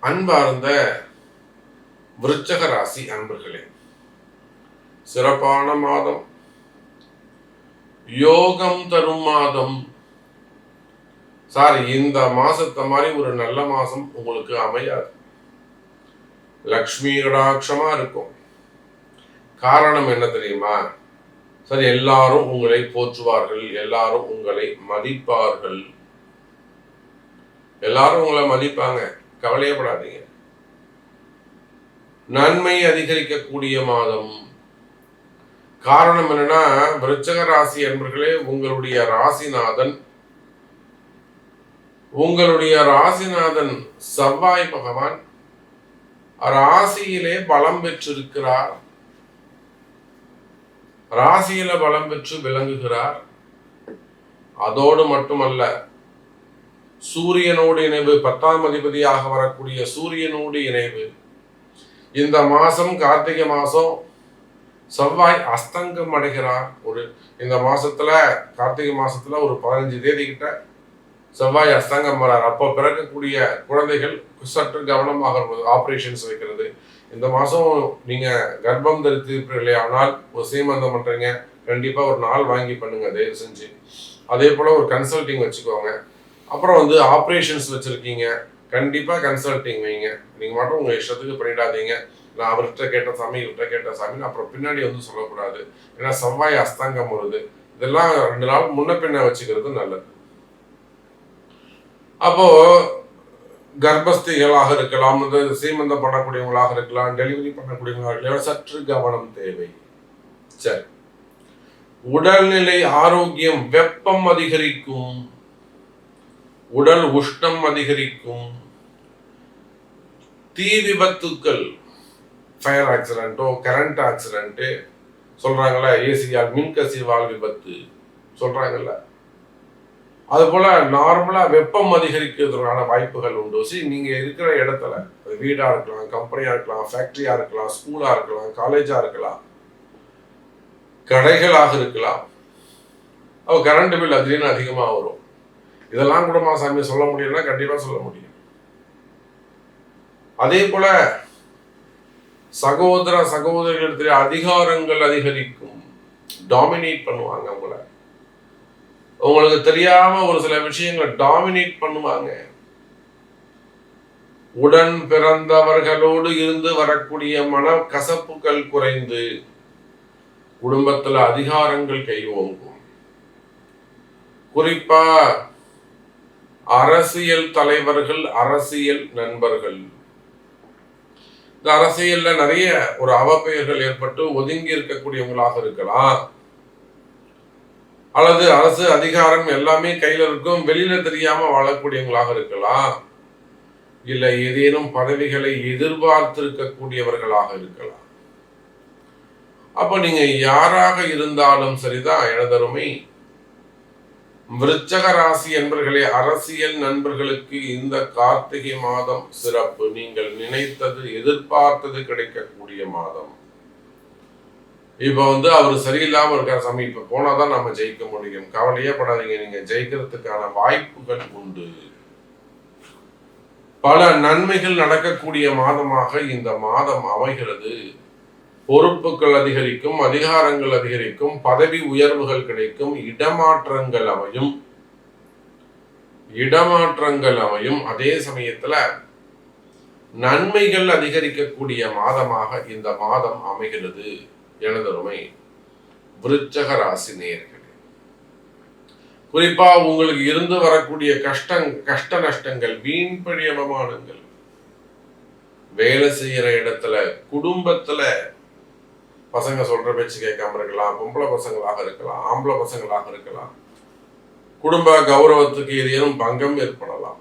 அன்பார்ந்த விருச்சக ராசி அன்பர்களே, சிறப்பான மாதம், யோகம் தரும் மாதம். இந்த மாசத்தை மாதிரி ஒரு நல்ல மாசம் உங்களுக்கு அமையாது. லக்ஷ்மி கடாட்சமா இருக்கும். காரணம் என்ன தெரியுமா? எல்லாரும் உங்களை போற்றுவார்கள், எல்லாரும் உங்களை மதிப்பார்கள், எல்லாரும் உங்களை மதிப்பாங்க. கவலையப்படாதீங்க. நன்மை அதிகரிக்கக்கூடிய மாதம். காரணம் என்னன்னா, விருச்சக ராசி என்பர்களே, உங்களுடைய ராசிநாதன் செவ்வாய் பகவான் ராசியிலே பலம் பெற்றிருக்கிறார். ராசியில பலம் பெற்று விளங்குகிறார். அதோடு மட்டுமல்ல, சூரியனோடு இணைவு, 10ஆம் அதிபதியாக வரக்கூடிய சூரியனோடு இணைவு. இந்த மாசம் கார்த்திகை மாசம் செவ்வாய் அஸ்தங்கம் அடைகிறார். இந்த மாசத்துல, கார்த்திகை மாசத்துல ஒரு 15 தேதி கிட்ட செவ்வாய் அஸ்தங்கம் வரார். அப்போ பிறக்கக்கூடிய குழந்தைகள் சற்று கவனமாக ஆபரேஷன்ஸ் வைக்கிறது. இந்த மாசம் நீங்க கர்ப்பம் தரித்திருப்பீர்களே, ஆனால் ஒரு சீமந்தம் பண்றீங்க, கண்டிப்பா ஒரு நாள் வாங்கி பண்ணுங்க தயவு செஞ்சு. அதே போல ஒரு கன்சல்டிங் வச்சுக்கோங்க. அப்புறம் ஆப்ரேஷன்ஸ் வச்சிருக்கீங்க, கண்டிப்பா கன்சல்டிங் வைங்க. நீங்க மட்டும் உங்க இஷ்டத்துக்கு பண்ணிடாதீங்க. நான் அவர்கிட்ட கேட்ட சாமி, இவர்கிட்ட கேட்ட சாமி அப்புறம் பின்னாடி சொல்லக்கூடாது. ஏன்னா செவ்வாய் அஸ்தங்கம் வருது. இதெல்லாம் 2 நாள் முன்ன பின்ன வச்சுக்கிறது நல்லது. அப்போ கர்ப்பஸ்திகளாக இருக்கலாம், சீமந்தம் பண்ணக்கூடியவங்களாக இருக்கலாம், டெலிவரி பண்ணக்கூடியவங்களாக இருக்கலாம், சற்று கவனம் தேவை. சரி, உடல்நிலை ஆரோக்கியம். வெப்பம் அதிகரிக்கும், உடல் உஷ்ணம் அதிகரிக்கும், தீ விபத்துக்கள், ஃபயர் ஆக்சிடென்ட்டோ கரண்ட் ஆக்சிடென்ட்டு சொல்றாங்கல்ல, ஏசியால் மின்கசிவால் விபத்து சொல்றாங்கல்ல, அது போல நார்மலா வெப்பம் அதிகரிக்கிறதுக்கான வாய்ப்புகள் உண்டு. நீங்க இருக்கிற இடத்துல, அது வீடா இருக்கலாம், கம்பெனியா இருக்கலாம், ஃபேக்டரியா இருக்கலாம், ஸ்கூலா இருக்கலாம், காலேஜா இருக்கலாம், கடைகளாக இருக்கலாம், கரண்ட் பில் அதிகம் அதிகமா வரும். இதெல்லாம் கூட சாமி சொல்ல முடியும்னா கண்டிப்பா சொல்ல முடியும். அதே போல சகோதர சகோதரிகளிடத்தில் அதிகாரங்கள் அதிகரிக்கும். டாமினேட் பண்ணுவாங்க உங்களுக்கு தெரியாம ஒரு சில விஷயங்களை டாமினேட் பண்ணுவாங்க. உடன் பிறந்தவர்களோடு இருந்து வரக்கூடிய மன கசப்புகள் குறைந்து குடும்பத்துல அதிகாரங்கள் கைவோங்கும். குறிப்பா அரசியல் தலைவர்கள், அரசியல் நண்பர்கள், இந்த அரசியல்ல நிறைய ஒரு அவப்பெயர்கள் ஏற்பட்டு ஒதுங்கி இருக்கக்கூடியவங்களாக இருக்கலாம், அல்லது அரசு அதிகாரம் எல்லாமே கையில இருக்கும், வெளியில தெரியாம வாழக்கூடியவங்களாக இருக்கலாம், இல்ல ஏதேனும் பதவிகளை எதிர்பார்த்திருக்கக்கூடியவர்களாக இருக்கலாம். அப்ப நீங்க யாராக இருந்தாலும் சரிதான் எனதருமை விருச்சக ராசி என்பர்களே, அரசியல் நண்பர்களுக்கு இந்த கார்த்திகை மாதம் சிறப்பு. நீங்கள் நினைத்தது எதிர்பார்த்தது கிடைக்கக்கூடிய மாதம். இப்ப அவர் சரியில்லாம இருக்கார் சாமி, இப்ப போனாதான் நம்ம ஜெயிக்க முடியும். கவலையே படாதீங்க, நீங்க ஜெயிக்கிறதுக்கான வாய்ப்புகள் உண்டு. பல நன்மைகள் நடக்கக்கூடிய மாதமாக இந்த மாதம் அமைகிறது. பொறுப்புகள் அதிகரிக்கும், அதிகாரங்கள் அதிகரிக்கும், பதவி உயர்வுகள் கிடைக்கும், இடமாற்றங்கள் அமையும். அதே சமயத்துல நன்மைகள் அதிகரிக்கக்கூடிய மாதமாக இந்த மாதம் அமைகிறது. எனதருமை விருச்சக ராசி நேயர்களே, குறிப்பா உங்களுக்கு இருந்து வரக்கூடிய கஷ்ட நஷ்டங்கள், வீண்பழி அவமானங்கள், வேலை செய்யற இடத்துல, குடும்பத்துல பசங்க சொல்ற பேச்சு கேட்காம இருக்கலாம், பொம்பளை பசங்களாக இருக்கலாம், ஆம்பளை பசங்களாக இருக்கலாம், குடும்ப கௌரவத்துக்கு ஏதேனும் பங்கம் ஏற்படலாம்,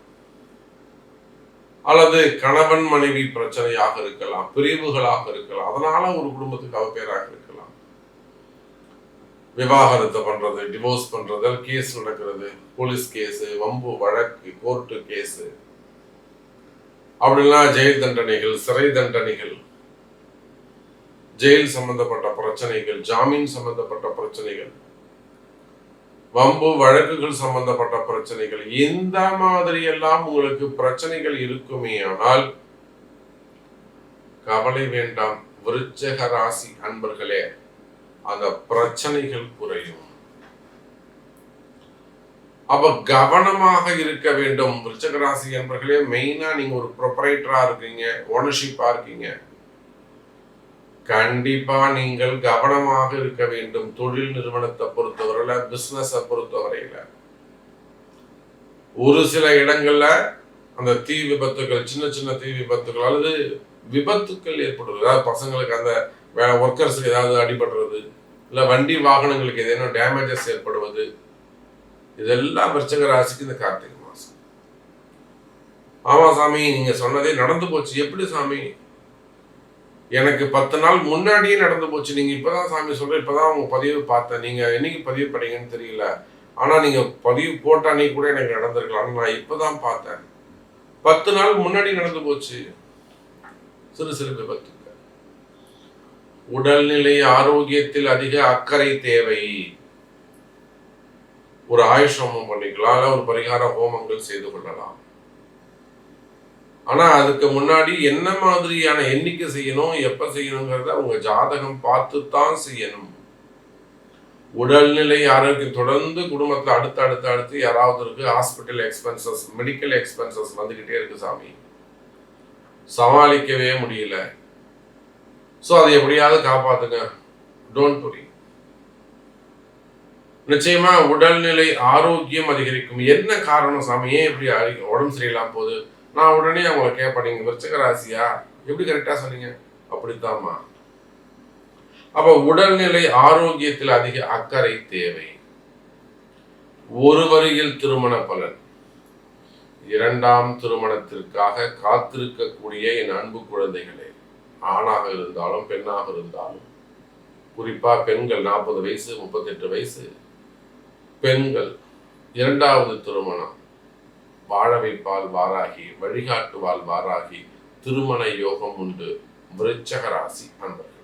அல்லது கணவன் மனைவி பிரச்சனையாக இருக்கலாம், பிரிவுகளாக இருக்கலாம், அதனால ஒரு குடும்பத்துக்கு அவப்பேராக இருக்கலாம், விவாகரத்து பண்றது, டிவோர்ஸ் பண்றது, கேஸ் நடக்கிறது, போலீஸ் கேஸ், வம்பு வழக்கு, கோர்ட்டு கேஸ், அப்படின்னா ஜெயில் தண்டனைகள், சிறை தண்டனைகள், ஜெயில் சம்பந்தப்பட்ட பிரச்சனைகள், ஜாமீன் சம்பந்தப்பட்ட பிரச்சனைகள், வம்பு வழக்குகள் சம்பந்தப்பட்ட பிரச்சனைகள், இந்த மாதிரி எல்லாம் உங்களுக்கு பிரச்சனைகள் இருக்குமே ஆனால் கவலை வேண்டாம் விருச்சிக ராசி அன்பர்களே, அந்த பிரச்சனைகள் குறையும். அப்ப கவனமாக இருக்க வேண்டும் விருச்சிக ராசி அன்பர்களே. மெயினா நீங்க ஒரு ப்ரொப்ரைட்டரா இருக்கீங்க, ஓனர்ஷிப்பா இருக்கீங்க, கண்டிப்பா நீங்கள் கவனமாக இருக்க வேண்டும். தொழில் நிறுவனத்தை பொறுத்தவரையில, பிசினஸை பொறுத்தவரையில ஒரு சில இடங்கள்ல அந்த தீ விபத்துகள், சின்ன சின்ன தீ விபத்துகள் அல்லது விபத்துக்கள் ஏற்படுறது, அதாவது பசங்களுக்கு அந்த ஒர்க்கர்ஸுக்கு ஏதாவது அடிபடுறது, இல்லை வண்டி வாகனங்களுக்கு ஏதேனும் டேமேஜஸ் ஏற்படுவது, இதெல்லாம் விருச்சிக ராசிக்கு இந்த கார்த்திகை மாசம். ஆமா சாமி, நீங்க சொன்னதே நடந்து போச்சு. எப்படி சாமி? எனக்கு 10 நாள் முன்னாடியே நடந்து போச்சு. நீங்க இப்பதான் சாமி சொல்ற, இப்பதான் உங்க பதிவு பார்த்தேன். நீங்க என்னைக்கு பதிவு பண்ணீங்கன்னு தெரியல, ஆனா நீங்க பதிவு போட்ட அன்னைக்கு கூட எனக்கு நடந்திருக்கலாம். நான் இப்பதான் பார்த்தேன். 10 நாள் முன்னாடி நடந்து போச்சு. சிறு சிறு விபத்துக்கள். உடல்நிலை ஆரோக்கியத்தில் அதிக அக்கறை தேவை. ஒரு ஆயுஷ் ஹோமம் பண்ணிக்கலாம், ஒரு பரிகார ஹோமங்கள் செய்து கொள்ளலாம். ஆனா அதுக்கு முன்னாடி என்ன மாதிரியான எண்ணிக்கை செய்யணும், எப்ப செய்யணுங்கிறத உங்க ஜாதகம் பார்த்து தான் செய்யணும். உடல்நிலை ஆரோக்கியம் தொடர்ந்து குடும்பத்துல அடுத்து யாராவது இருக்கு, ஹாஸ்பிட்டல் எக்ஸ்பென்சஸ், மெடிக்கல் எக்ஸ்பென்சஸ் வந்துகிட்டே இருக்கு சாமி, சமாளிக்கவே முடியல. சோ அதை எப்படியாவது காப்பாத்துங்க. Don't worry. நிச்சயமா உடல்நிலை ஆரோக்கியம் அதிகரிக்கும். என்ன காரணம் சாமி, ஏன் இப்படி உடம்பு சரியில்லாம போகுது? நான் உடனே அவங்களை கேட்பேன், நீங்க விருச்சிக ராசியா? எப்படி கரெக்டா சொன்னீங்க? அப்படித்தாம்மா. அப்ப உடல்நிலை ஆரோக்கியத்தில் அதிக அக்கறை தேவை. ஒரு வரியில் திருமண பலன். 2ஆம் திருமணத்திற்காக காத்திருக்கக்கூடிய என் அன்பு குழந்தைகளே, ஆணாக இருந்தாலும் பெண்ணாக இருந்தாலும், குறிப்பா பெண்கள் 40 வயசு 38 வயசு பெண்கள், 2வது திருமணம், வாழ வைப்பால் வாராகி, வழிகாட்டுவால் வாராகி, திருமண யோகம் உண்டு விருச்சிக ராசி அன்பர்கள்.